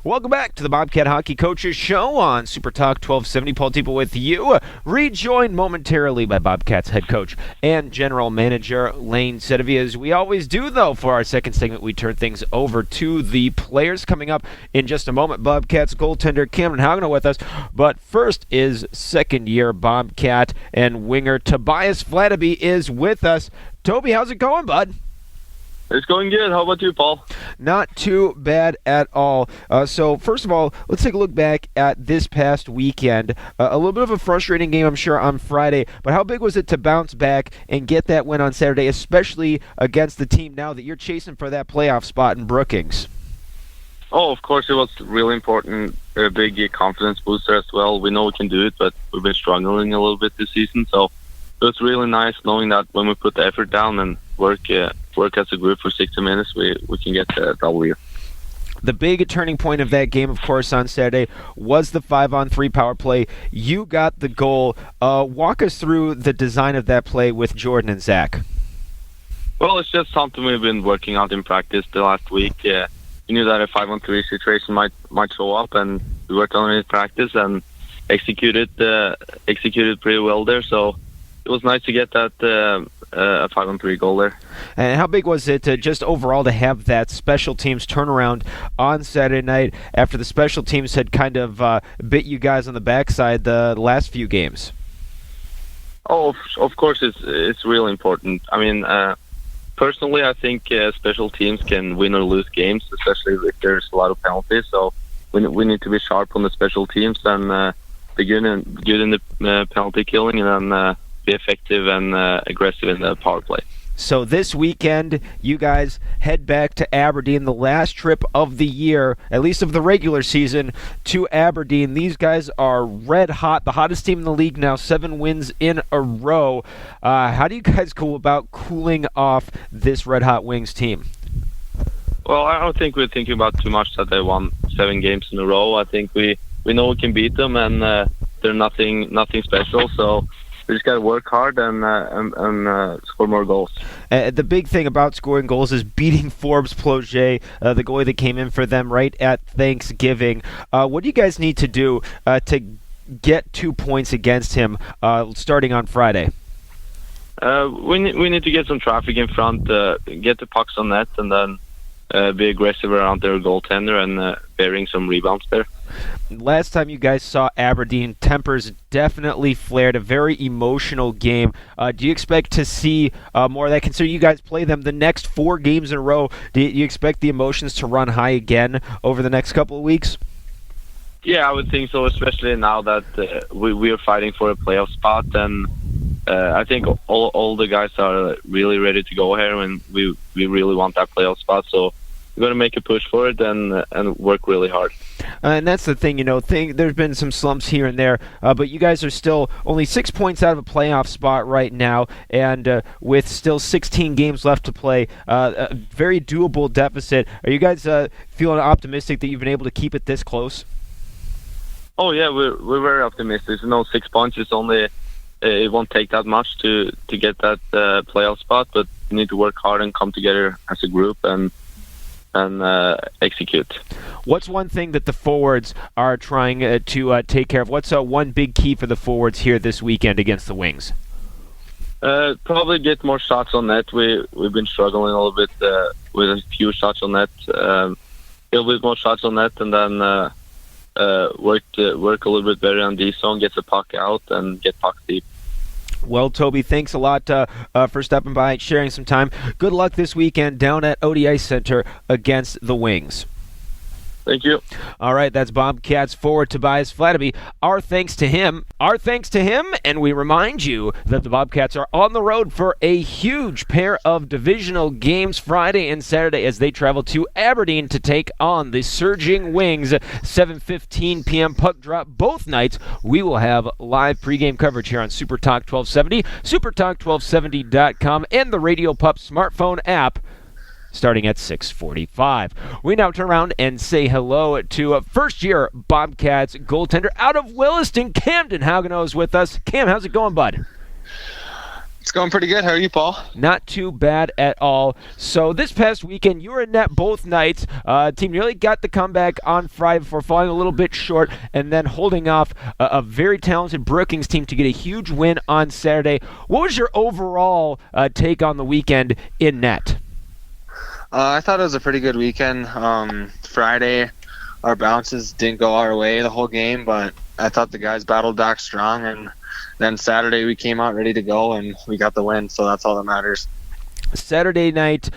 Welcome back to the Bobcat Hockey Coaches Show on Super Talk 1270. Paul Teeple with you, rejoined momentarily by Bobcats head coach and general manager Lane Fladeby. As we always do, though, for our second segment, we turn things over to the players. Coming up in just a moment, Bobcats goaltender Camden Haugenoe with us. But first is second-year Bobcat and winger Tobias Fladeby is with us. Toby, how's it going, bud? It's going good. How about you, Paul? Not too bad at all. So first of all, let's take a look back at this past weekend. A little bit of a frustrating game, I'm sure, on Friday. But how big was it to bounce back and get that win on Saturday, especially against the team now that you're chasing for that playoff spot in Brookings? Oh, of course, it was really important. A big confidence booster as well. We know we can do it, but we've been struggling a little bit this season. So it was really nice knowing that when we put the effort down and work as a group for 60 minutes, we can get the W. The big turning point of that game, of course, on Saturday was the 5-on-3 power play. You got the goal. Walk us through the design of that play with Jordan and Zach. Well, it's just something we've been working out in practice the last week. We knew that a 5-on-3 situation might show up, and we worked on it in practice and executed pretty well there. So it was nice to get that a 5-on-3 goal there. And how big was it just overall to have that special teams turnaround on Saturday night after the special teams had kind of bit you guys on the backside the last few games? Oh, of course, it's really important. I mean, personally, I think special teams can win or lose games, especially if there's a lot of penalties. So we need to be sharp on the special teams and be good in the penalty killing, and then be effective and aggressive in the power play. So this weekend, you guys head back to Aberdeen, the last trip of the year, at least of the regular season, to Aberdeen. These guys are red hot, the hottest team in the league now, 7 wins in a row. How do you guys go about cooling off this red hot Wings team? Well, I don't think we're thinking about too much that they won 7 games in a row. I think we know we can beat them, and they're nothing special. So we just got to work hard and score more goals. The big thing about scoring goals is beating Forbes Ploget, the goalie that came in for them right at Thanksgiving. What do you guys need to do to get 2 points against him starting on Friday? We need to get some traffic in front, get the pucks on net, and then be aggressive around their goaltender and bearing some rebounds there. Last time you guys saw Aberdeen, tempers definitely flared, a very emotional game. Do you expect to see more of that? Considering you guys play them the next 4 games in a row, do you expect the emotions to run high again over the next couple of weeks? Yeah, I would think so, especially now that we are fighting for a playoff spot. And I think all the guys are really ready to go here, and we really want that playoff spot. So we're going to make a push for it and work really hard. And that's the thing, there's been some slumps here and there, but you guys are still only 6 points out of a playoff spot right now, and with still 16 games left to play, a very doable deficit. Are you guys feeling optimistic that you've been able to keep it this close? Oh, yeah, we're very optimistic. 6 points is only... it won't take that much to get that playoff spot, but we need to work hard and come together as a group and execute. What's one thing that the forwards are trying to take care of? What's one big key for the forwards here this weekend against the Wings? Probably get more shots on net. We've been struggling a little bit with a few shots on net. A little bit more shots on net, and then work a little bit better on D-zone, get the puck out, and get puck deep. Well, Toby, thanks a lot for stopping by and sharing some time. Good luck this weekend down at ODI Center against the Wings. Thank you. All right, that's Bobcats forward Tobias Fladeby. Our thanks to him, and we remind you that the Bobcats are on the road for a huge pair of divisional games Friday and Saturday as they travel to Aberdeen to take on the Surging Wings. 7:15 p.m. puck drop both nights. We will have live pregame coverage here on Super Talk 1270, supertalk1270.com, and the Radio Pup smartphone app, starting at 6:45. We now turn around and say hello to first-year Bobcats goaltender out of Williston, Camden Haugenoe is with us. Cam, how's it going, bud? It's going pretty good. How are you, Paul? Not too bad at all. So this past weekend, you were in net both nights. Team nearly got the comeback on Friday before falling a little bit short and then holding off a very talented Brookings team to get a huge win on Saturday. What was your overall take on the weekend in net? I thought it was a pretty good weekend. Friday, our bounces didn't go our way the whole game, but I thought the guys battled back strong, and then Saturday we came out ready to go and we got the win, so that's all that matters. Saturday night,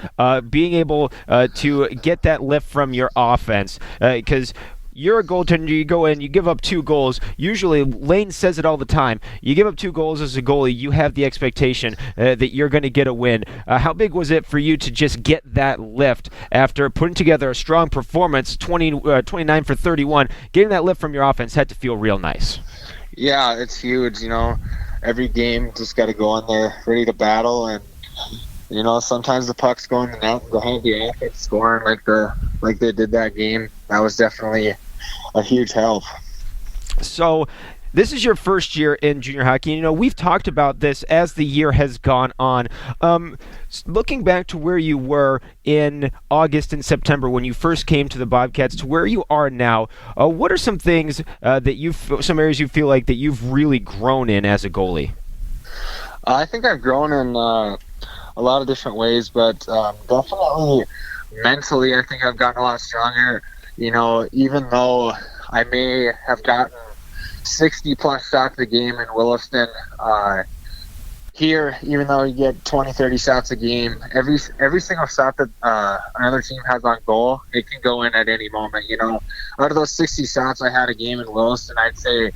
being able to get that lift from your offense, because you're a goaltender, you go in, you give up 2 goals. Usually, Lane says it all the time. You give up 2 goals as a goalie, you have the expectation that you're going to get a win. How big was it for you to just get that lift after putting together a strong performance, 29 for 31? Getting that lift from your offense had to feel real nice. Yeah, it's huge. Every game just got to go in there ready to battle, and sometimes the puck's going in the net, the whole the offense scoring like they did that game. That was definitely a huge help. So this is your first year in junior hockey. We've talked about this as the year has gone on. Looking back to where you were in August and September when you first came to the Bobcats to where you are now, what are some things some areas you feel like that you've really grown in as a goalie? I think I've grown in a lot of different ways, but definitely mentally, I think I've gotten a lot stronger. Even though I may have gotten 60-plus shots a game in Williston, here, even though you get 20, 30 shots a game, every single shot that another team has on goal, it can go in at any moment. Out of those 60 shots I had a game in Williston, I'd say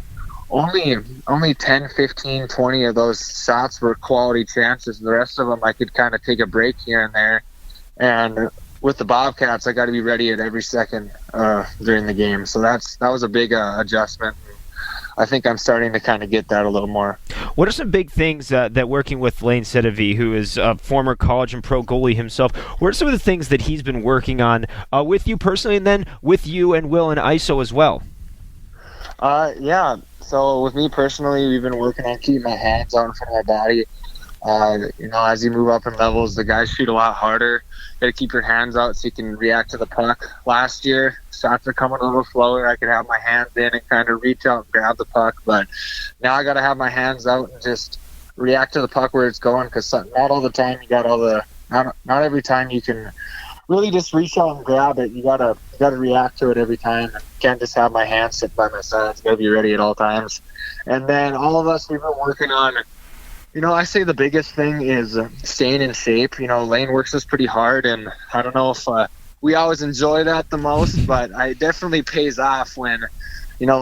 only 10, 15, 20 of those shots were quality chances. The rest of them I could kind of take a break here and there. And with the Bobcats, I got to be ready at every second during the game. So that was a big adjustment. I think I'm starting to kind of get that a little more. What are some big things that working with Lane Fladeby, who is a former college and pro goalie himself, what are some of the things that he's been working on with you personally and then with you and Will and ISO as well? Yeah. So with me personally, we've been working on keeping my hands out in front of my body. As you move up in levels, the guys shoot a lot harder. You got to keep your hands out so you can react to the puck. Last year, shots are coming a little slower. I could have my hands in and kind of reach out and grab the puck, but now I got to have my hands out and just react to the puck where it's going, because not all the time you got not every time you can really just reach out and grab it. You gotta react to it every time. You can't just have my hands sit by my side. It's gotta be ready at all times. And then all of us, we've been working on. I say the biggest thing is staying in shape. Lane works us pretty hard, and I don't know if we always enjoy that the most, but it definitely pays off when,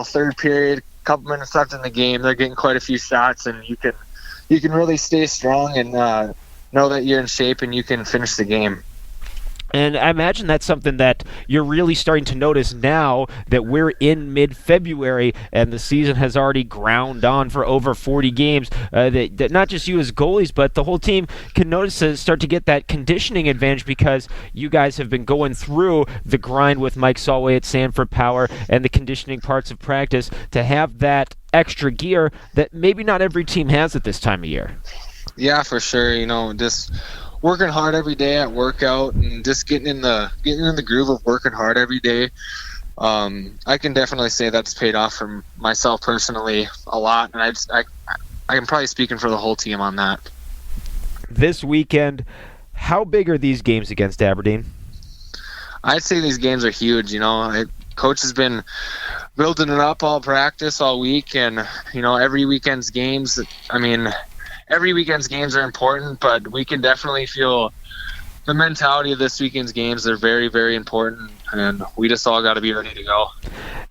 third period, couple minutes left in the game, they're getting quite a few shots, and you can really stay strong and know that you're in shape and you can finish the game. And I imagine that's something that you're really starting to notice now that we're in mid-February and the season has already ground on for over 40 games, that not just you as goalies, but the whole team can notice and start to get that conditioning advantage because you guys have been going through the grind with Mike Solway at Sanford Power and the conditioning parts of practice to have that extra gear that maybe not every team has at this time of year. Yeah, for sure. Just working hard every day at workout and just getting in the groove of working hard every day. I can definitely say that's paid off for myself personally a lot, and I am probably speaking for the whole team on that. This weekend, how big are these games against Aberdeen? I'd say these games are huge. Coach has been building it up all practice all week, and every weekend's games. Every weekend's games are important, but we can definitely feel the mentality of this weekend's games. They're very, very important, and we just all got to be ready to go.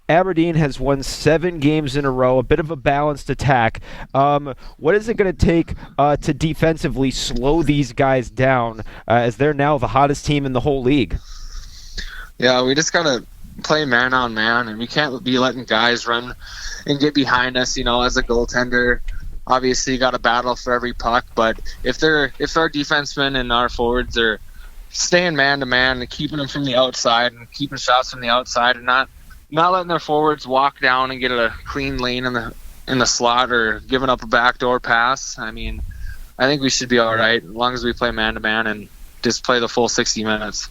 Aberdeen has won 7 games in a row, a bit of a balanced attack. What is it going to take to defensively slow these guys down as they're now the hottest team in the whole league? Yeah, we just got to play man on man, and we can't be letting guys run and get behind us, as a goaltender. Obviously, you got to battle for every puck, but if our defensemen and our forwards are staying man to man and keeping them from the outside and keeping shots from the outside and not letting their forwards walk down and get a clean lane in the slot or giving up a backdoor pass, I think we should be all right as long as we play man-to-man and just play the full 60 minutes.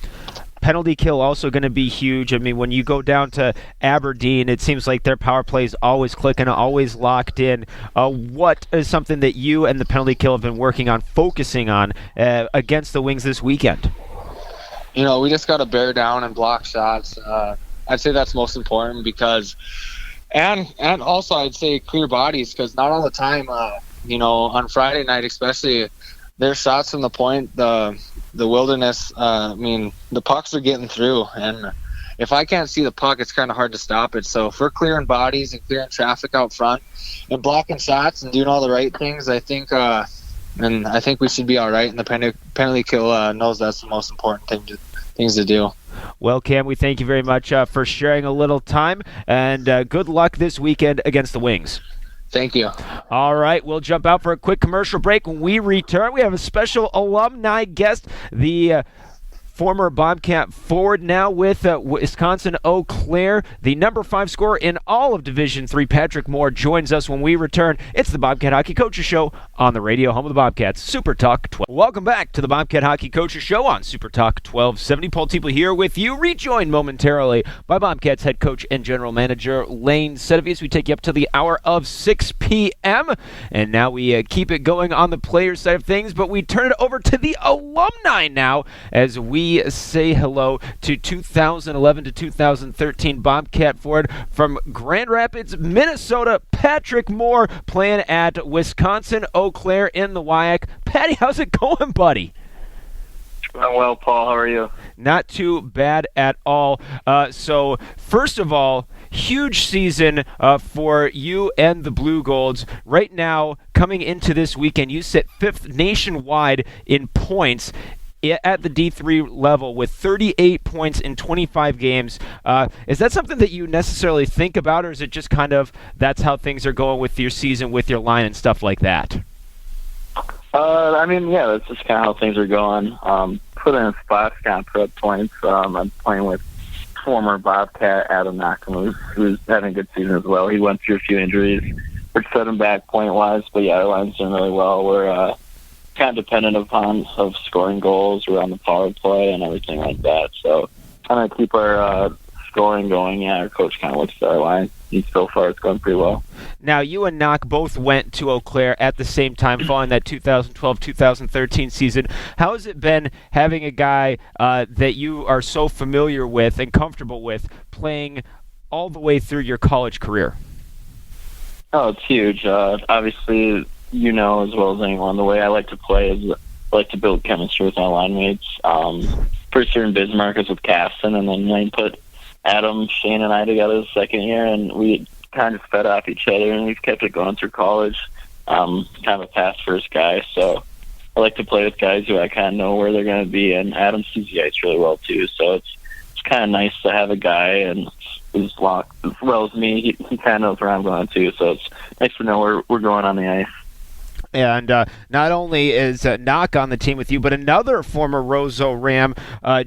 Penalty kill also going to be huge. I mean, when you go down to Aberdeen, it seems like their power play is always clicking, always locked in. What is something that you and the penalty kill have been working on, focusing on against the Wings this weekend? We just got to bear down and block shots. I'd say that's most important because, and also I'd say clear bodies, because not all the time, on Friday night especially, there's shots from the point, the wilderness. The pucks are getting through, and if I can't see the puck, it's kind of hard to stop it. So if we're clearing bodies and clearing traffic out front and blocking shots and doing all the right things, I think we should be all right. And the penalty kill knows that's the most important things to do. Well, Cam, we thank you very much for sharing a little time, and good luck this weekend against the Wings. Thank you. All right, we'll jump out for a quick commercial break. When we return, we have a special alumni guest, the former Bobcat forward, now with Wisconsin Eau Claire. The number 5 scorer in all of Division III, Patrick Moore, joins us when we return. It's the Bobcat Hockey Coaches Show on the radio, home of the Bobcats, Super Talk 12. Welcome back to the Bobcat Hockey Coaches Show on Super Talk 1270. Paul Teeple here with you, rejoined momentarily by Bobcats head coach and general manager Lane Sedavies. We take you up to the hour of 6 p.m. And now we keep it going on the players side of things, but we turn it over to the alumni now as we say hello to 2011 to 2013 Bobcat forward from Grand Rapids, Minnesota, Patrick Moore, playing at Wisconsin Eau Claire in the WIAC. Patty, how's it going, buddy? Well, Paul, how are you? Not too bad at all. So, first of all, huge season for you and the Blue Golds. Right now, coming into this weekend, you sit 5th nationwide in points at the D3 level with 38 points in 25 games. Is that something that you necessarily think about, or is it just kind of that's how things are going with your season, with your line and stuff like that? That's just kind of how things are going. Put in spots, kind of put up points. I'm playing with former Bobcat Adam Nakamura, who's having a good season as well. He went through a few injuries, which set him back point-wise, but yeah, our line's doing really well. We're kind of dependent upon scoring goals around the power play and everything like that. So kind of keep our scoring going. Yeah, our coach kind of looks at our line. And so far, it's going pretty well. Now, you and Knock both went to Eau Claire at the same time following that 2012-2013 season. How has it been having a guy that you are so familiar with and comfortable with playing all the way through your college career? Oh, it's huge. Obviously, as well as anyone, the way I like to play is I like to build chemistry with my line mates. First year in Bismarck was with Caston, and then I put Adam, Shane, and I together the second year, and we kind of fed off each other, and we've kept it going through college. Kind of a pass-first guy, so I like to play with guys who I kind of know where they're going to be, and Adam sees the ice really well, too, so it's kind of nice to have a guy and who's locked as well as me. He kind of knows where I'm going, too, so it's nice to know where we're going on the ice. And not only is Knock on the team with you, but another former Roseau Ram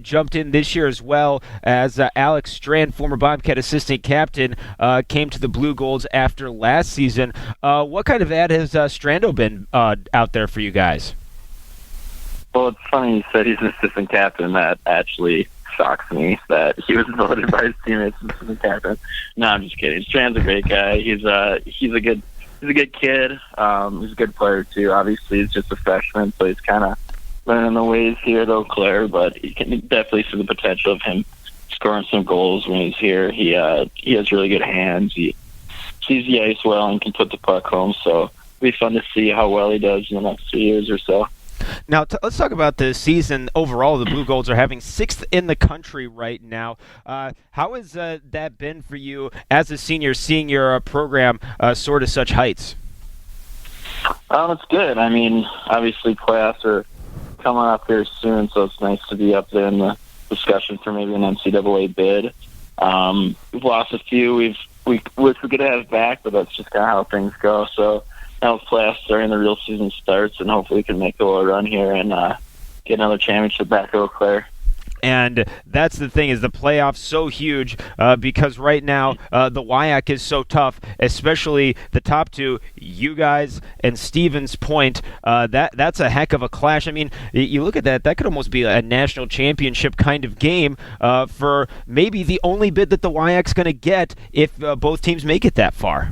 jumped in this year as well as Alex Strand, former Bobcat assistant captain, came to the Blue Golds after last season. What kind of ad has Strando been out there for you guys? Well, it's funny you said he's an assistant captain. That actually shocks me that he was voted by his teammates as assistant captain. No, I'm just kidding. Strand's a great guy. He's a good kid. He's a good player, too. Obviously, he's just a freshman, so he's kind of learning the ways here at Eau Claire, but you can definitely see the potential of him scoring some goals when he's here. He has really good hands. He sees the ice well and can put the puck home, so it'll be fun to see how well he does in the next 2 years or so. Now, let's talk about the season overall. The Blue Golds are having 6th in the country right now. How has that been for you as a senior, seeing your program soar to such heights? It's good. I mean, obviously playoffs are coming up here soon, so it's nice to be up there in the discussion for maybe an NCAA bid. We've lost a few. We wish we could have back, but that's just kind of how things go. So now with playoffs starting, the real season starts, and hopefully we can make a little run here and get another championship back at Eau Claire. And that's the thing, is the playoffs so huge because right now the WIAC is so tough, especially the top two, you guys and Stevens Point. That's a heck of a clash. I mean, you look at that could almost be a national championship kind of game for maybe the only bid that the WIAC's going to get if both teams make it that far.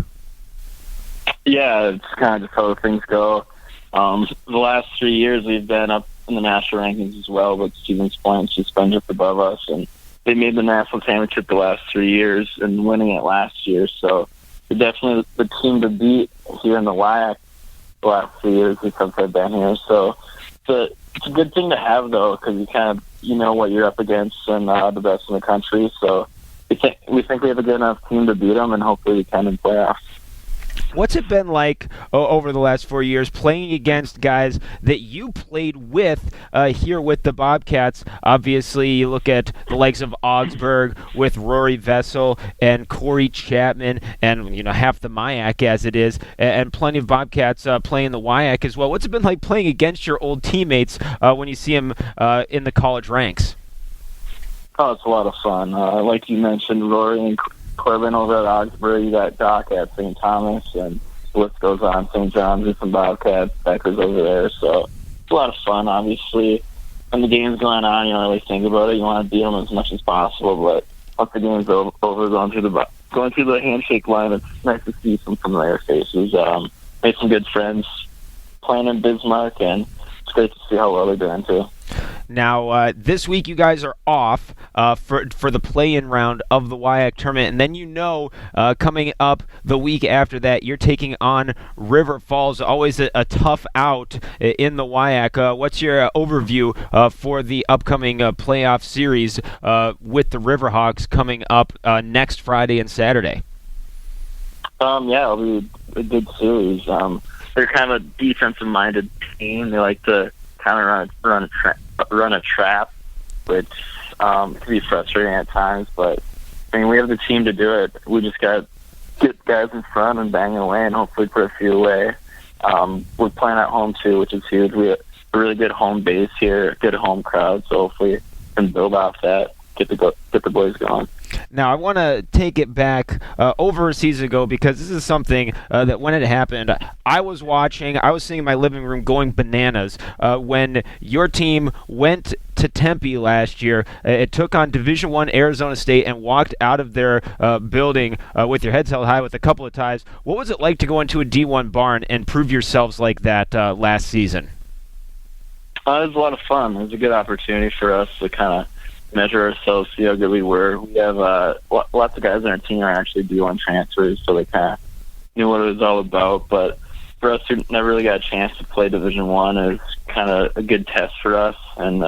Yeah, it's kind of just how things go. The last 3 years we've been up in the national rankings as well, but Stevens Point just been just above us, and they made the national championship the last 3 years and winning it last year. So they're definitely the team to beat here in the WIAC the last 3 years because they've been here. So it's a good thing to have, though, because you know what you're up against and the best in the country. So we think we have a good enough team to beat them, and hopefully we can in playoffs. What's it been like over the last 4 years playing against guys that you played with here with the Bobcats? Obviously, you look at the likes of Augsburg with Rory Vessel and Corey Chapman and half the MIAC as it is, and plenty of Bobcats playing the WIAC as well. What's it been like playing against your old teammates when you see them in the college ranks? Oh, it's a lot of fun. Like you mentioned, Rory and Corbin over at Augsburg, you got Doc at St. Thomas, and the list goes on. St. John's and some Bobcats, Becker's over there. So it's a lot of fun, obviously. When the game's going on, you don't really think about it. You want to beat them as much as possible, but once the game's over, going through the handshake line, it's nice to see some familiar faces. Made some good friends playing in Bismarck, and it's great to see how well they're doing, too. Now, this week you guys are off for the play-in round of the WIAC tournament, and then coming up the week after that, you're taking on River Falls, always a tough out in the WIAC. What's your overview for the upcoming playoff series with the Riverhawks coming up next Friday and Saturday? Yeah, it'll be a good series. They're kind of a defensive-minded team. They like to kind of run a trap, which can be frustrating at times. But I mean, we have the team to do it. We just got to get guys in front and bang away, and hopefully put a few away. We're playing at home too, which is huge. We have a really good home base here, good home crowd. So hopefully, we can build off that, get the boys going. Now, I want to take it back over a season ago because this is something that when it happened, I was watching, I was sitting in my living room going bananas when your team went to Tempe last year. It took on Division I Arizona State and walked out of their building with your heads held high with a couple of ties. What was it like to go into a D1 barn and prove yourselves like that last season? It was a lot of fun. It was a good opportunity for us to kind of measure ourselves, see how good we were. We have lots of guys on our team are actually D1 transfers, so they kind of knew what it was all about. But for us who never really got a chance to play Division I, it was kind of a good test for us. And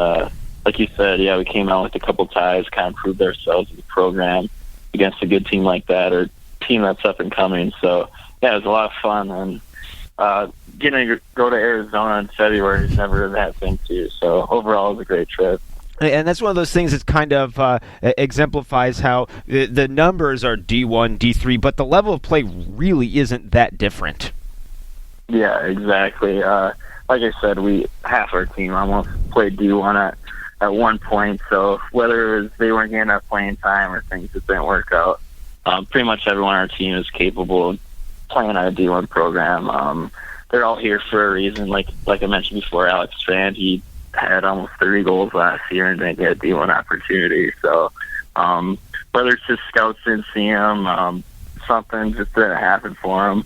like you said, yeah, we came out with a couple ties, kind of proved ourselves as a program against a good team like that, or a team that's up and coming. So yeah, it was a lot of fun. And getting to go to Arizona in February is never a bad thing too. So overall, it was a great trip. And that's one of those things that kind of exemplifies how the numbers are D1, D3, but the level of play really isn't that different. Yeah, exactly. Like I said, half our team almost played D1 at one point, so whether it was they weren't getting enough playing time or things that didn't work out, pretty much everyone on our team is capable of playing at a D1 program. They're all here for a reason. Like I mentioned before, Alex Strand, he had almost 30 goals last year and didn't get a D1 opportunity. So whether it's just scouts didn't see him, something just didn't happen for him.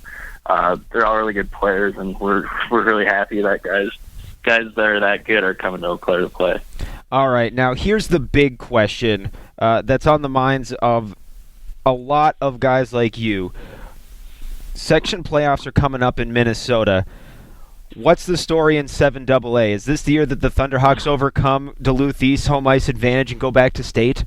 They're all really good players, and we're really happy that guys that are that good are coming to Eau Claire to play. All right, now here's the big question that's on the minds of a lot of guys like you. Section playoffs are coming up in Minnesota. What's the story in 7AA? Is this the year that the Thunderhawks overcome Duluth East's home ice advantage and go back to state?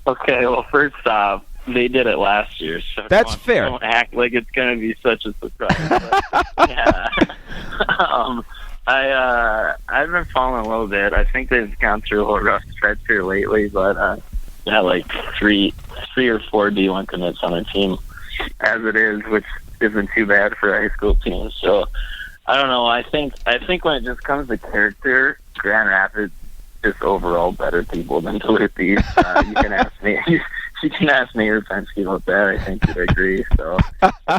Okay, well, first off, they did it last year, so that's fair. Don't act like it's going to be such a surprise. But, yeah, I've been following a little bit. I think they've gone through a rough stretch here lately, but like three or four D1 commits on their team as it is, which isn't too bad for a high school team. So I don't know. I think when it just comes to character, Grand Rapids just overall better people than Duluth East. You can ask me. You can ask Mayor Penske about that. I think you'd agree. So I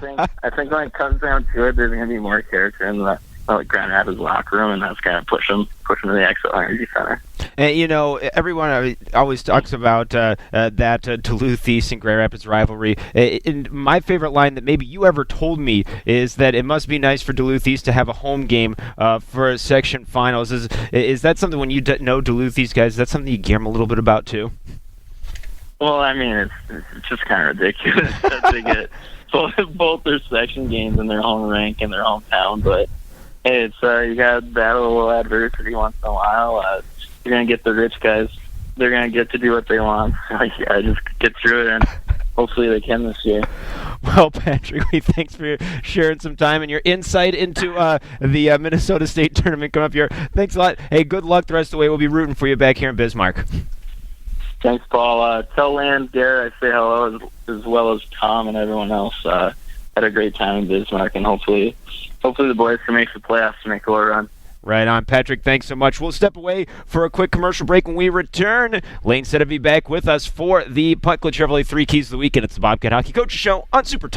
think when it comes down to it, there's going to be more character in the Grand Rapids locker room, and that's going to push them to the Xcel Energy Center. And, everyone always talks about that Duluth East and Grand Rapids rivalry. And my favorite line that maybe you ever told me is that it must be nice for Duluth East to have a home game for section finals. Is that something, when you know Duluth East guys, is that something you gear them a little bit about too? Well, I mean, it's just kind of ridiculous that they get both their section games in their home rank in their hometown, but hey, it's you got to battle a little adversity once in a while. You're going to get the rich guys. They're going to get to do what they want. Just get through it, and hopefully they can this year. Well, Patrick, thanks for sharing some time and your insight into the Minnesota State tournament coming up here. Thanks a lot. Hey, good luck the rest of the way. We'll be rooting for you back here in Bismarck. Thanks, Paul. Tell Lance, Garrett I say hello, as well as Tom and everyone else. Had a great time in Bismarck, and hopefully the boys can make the playoffs to make a run. Right on, Patrick. Thanks so much. We'll step away for a quick commercial break. When we return, Lane Fladeby back with us for the Pucklet Chevrolet 3 Keys of the Weekend. It's the Bobcat Hockey Coaches Show on Super Talk.